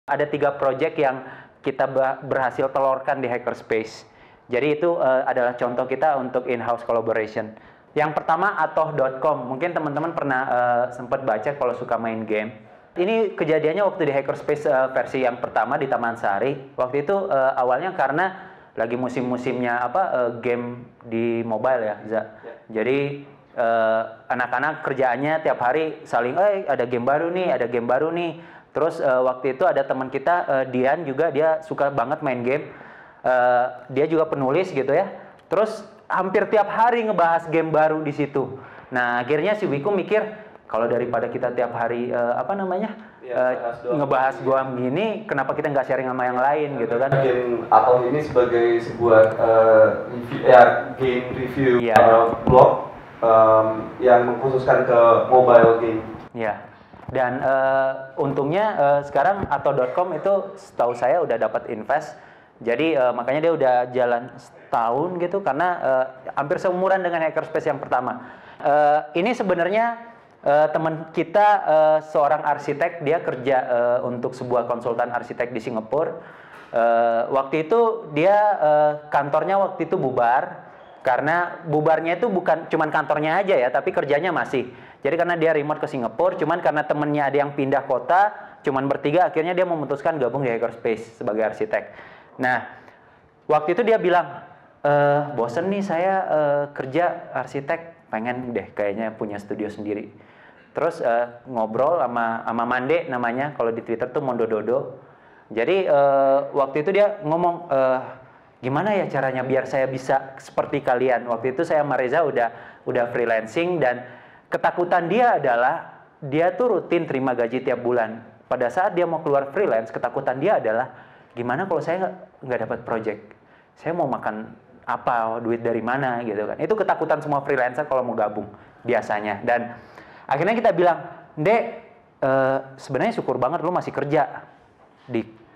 Ada 3 project yang kita berhasil telurkan di Hackerspace. Jadi itu adalah contoh kita untuk in-house collaboration. Yang pertama atoh.com, mungkin teman-teman pernah sempat baca kalau suka main game. Ini kejadiannya waktu di Hackerspace versi yang pertama di Taman Sari. Waktu itu awalnya karena lagi musim-musimnya game di mobile ya, Za. Jadi anak-anak kerjaannya tiap hari saling, ada game baru nih, ada game baru nih. Terus waktu itu ada teman kita, Dian juga, dia suka banget main game. Dia juga penulis gitu ya. Terus hampir tiap hari ngebahas game baru di situ. Nah akhirnya si Wiku mikir, kalau daripada kita tiap hari ngebahas game gini, kenapa kita nggak sharing sama yang lain gitu kan? Game Atoh ini sebagai sebuah game review blog yang mengkhususkan ke mobile game. Ya. Dan untungnya sekarang Atoh.com itu setahu saya udah dapat invest. Jadi makanya dia udah jalan setahun gitu karena hampir seumuran dengan Hackerspace yang pertama. Ini sebenarnya teman kita seorang arsitek, dia kerja untuk sebuah konsultan arsitek di Singapura. Waktu itu dia kantornya waktu itu bubar, karena bubarnya itu bukan cuman kantornya aja ya, tapi kerjanya masih. Jadi karena dia remote ke Singapura, cuman karena temennya ada yang pindah kota, cuman bertiga, akhirnya dia memutuskan gabung di Hackerspace sebagai arsitek. Nah, waktu itu dia bilang, bosen nih saya kerja arsitek, pengen deh kayaknya punya studio sendiri. Terus ngobrol sama Mande namanya, kalau di Twitter tuh Mondododo. Jadi waktu itu dia ngomong, gimana ya caranya biar saya bisa seperti kalian. Waktu itu saya sama Reza udah freelancing, dan ketakutan dia adalah dia tuh rutin terima gaji tiap bulan. Pada saat dia mau keluar freelance, ketakutan dia adalah gimana kalau saya nggak dapat project, saya mau makan apa, duit dari mana gitu kan. Itu ketakutan semua freelancer kalau mau gabung biasanya. Dan akhirnya kita bilang, Dek, sebenarnya syukur banget lu masih kerja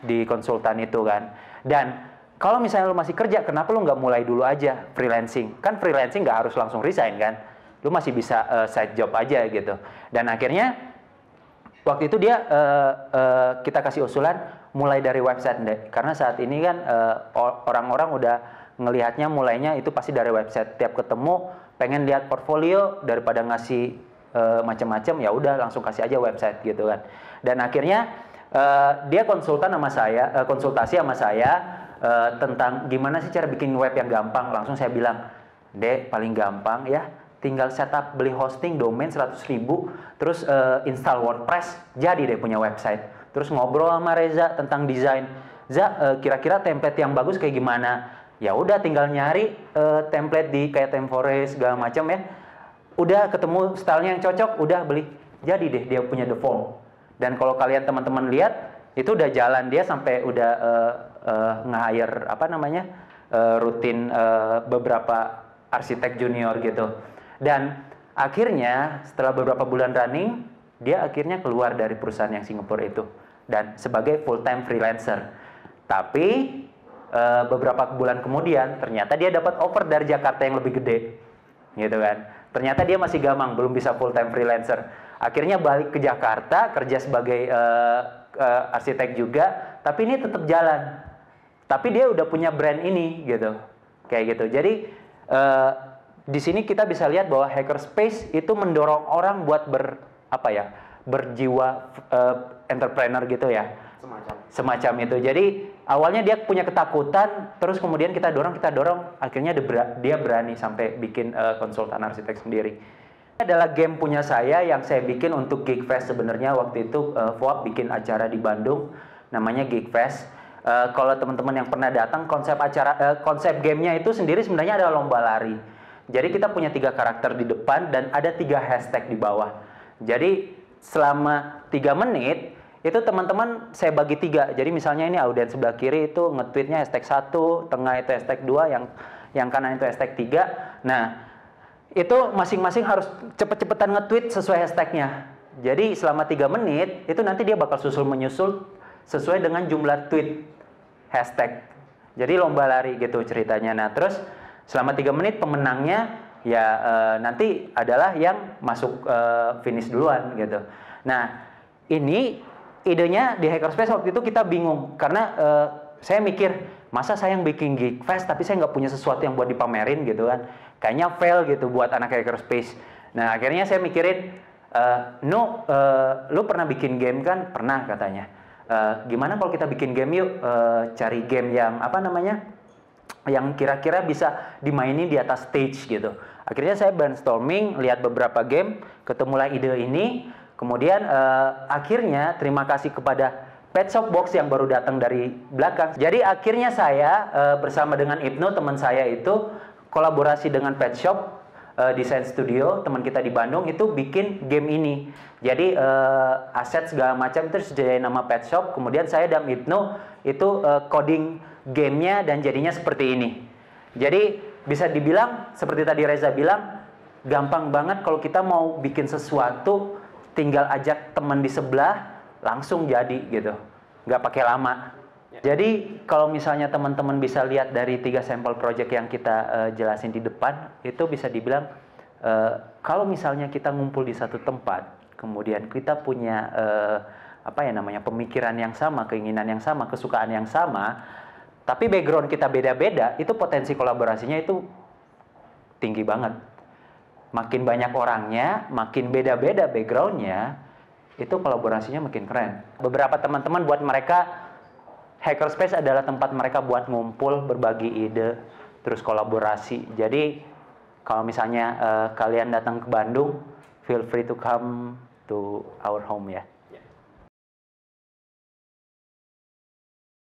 di konsultan itu kan. Dan kalau misalnya lu masih kerja, kenapa lu nggak mulai dulu aja freelancing? Kan freelancing nggak harus langsung resign kan. Lu masih bisa side job aja gitu. Dan akhirnya waktu itu dia kita kasih usulan mulai dari website deh. Karena saat ini kan orang-orang udah ngelihatnya mulainya itu pasti dari website. Tiap ketemu pengen lihat portfolio, daripada ngasih macam-macam, ya udah langsung kasih aja website gitu kan. Dan akhirnya dia konsultasi sama saya tentang gimana sih cara bikin web yang gampang. Langsung saya bilang, Dek, paling gampang ya tinggal setup, beli hosting domain 100.000, terus install WordPress, jadi deh punya website. Terus ngobrol sama Reza tentang desain. Kira-kira template yang bagus kayak gimana? Ya udah tinggal nyari template di kayak ThemeForest segala macam ya. Udah ketemu stylenya yang cocok, udah beli. Jadi deh dia punya the form. Dan kalau kalian teman-teman lihat, itu udah jalan, dia sampai udah nge-hire rutin beberapa arsitek junior gitu. Dan akhirnya setelah beberapa bulan running, dia akhirnya keluar dari perusahaan yang Singapura itu dan sebagai full time freelancer. Tapi beberapa bulan kemudian ternyata dia dapat offer dari Jakarta yang lebih gede, gitu kan. Ternyata dia masih gamang, belum bisa full time freelancer. Akhirnya balik ke Jakarta kerja sebagai arsitek juga, tapi ini tetap jalan. Tapi dia udah punya brand ini gitu, kayak gitu. Jadi di sini kita bisa lihat bahwa Hackerspace itu mendorong orang buat berjiwa entrepreneur gitu ya. Semacam itu. Jadi awalnya dia punya ketakutan, terus kemudian kita dorong, akhirnya dia berani sampai bikin konsultan arsitek sendiri. Ini adalah game punya saya yang saya bikin untuk Geekfest sebenarnya. Waktu itu Fuad bikin acara di Bandung, namanya Geekfest. Kalau teman-teman yang pernah datang, konsep gamenya itu sendiri sebenarnya adalah lomba lari. Jadi kita punya 3 karakter di depan dan ada 3 hashtag di bawah. Jadi selama 3 menit itu teman-teman saya bagi 3. Jadi misalnya ini audiens sebelah kiri itu nge-tweetnya hashtag 1, tengah itu hashtag 2, yang kanan itu hashtag 3. Nah, itu masing-masing harus cepet-cepetan nge-tweet sesuai hashtagnya. Jadi selama 3 menit itu nanti dia bakal susul-menyusul sesuai dengan jumlah tweet hashtag. Jadi lomba lari gitu ceritanya. Nah, terus selama 3 menit pemenangnya ya nanti adalah yang masuk finish duluan gitu. Nah, ini idenya di Hackerspace waktu itu kita bingung karena saya mikir masa saya yang bikin Geekfest tapi saya nggak punya sesuatu yang buat dipamerin gitu kan, kayaknya fail gitu buat anak Hackerspace. Nah akhirnya saya mikirin, lu pernah bikin game kan? Pernah katanya. Gimana kalau kita bikin game yuk, cari game yang apa namanya, yang kira-kira bisa dimainin di atas stage gitu. Akhirnya saya brainstorming, lihat beberapa game, ketemulah ide ini. Kemudian akhirnya terima kasih kepada Pet Shop Box yang baru datang dari belakang. Jadi akhirnya saya bersama dengan Ibnu, teman saya itu kolaborasi dengan Pet Shop Design Studio, teman kita di Bandung itu bikin game ini. Jadi aset segala macam itu jadi nama Pet Shop. Kemudian saya dan Ibnu itu coding gamenya dan jadinya seperti ini. Jadi bisa dibilang seperti tadi Reza bilang, gampang banget kalau kita mau bikin sesuatu, tinggal ajak teman di sebelah, langsung jadi gitu, nggak pakai lama. Jadi kalau misalnya teman-teman bisa lihat dari 3 sampel project yang kita jelasin di depan, itu bisa dibilang kalau misalnya kita ngumpul di satu tempat, kemudian kita punya pemikiran yang sama, keinginan yang sama, kesukaan yang sama, tapi background kita beda-beda, itu potensi kolaborasinya itu tinggi banget. Makin banyak orangnya, makin beda-beda backgroundnya, itu kolaborasinya makin keren. Beberapa teman-teman buat mereka Hackerspace adalah tempat mereka buat ngumpul, berbagi ide, terus kolaborasi. Jadi kalau misalnya kalian datang ke Bandung, feel free to come to our home ya.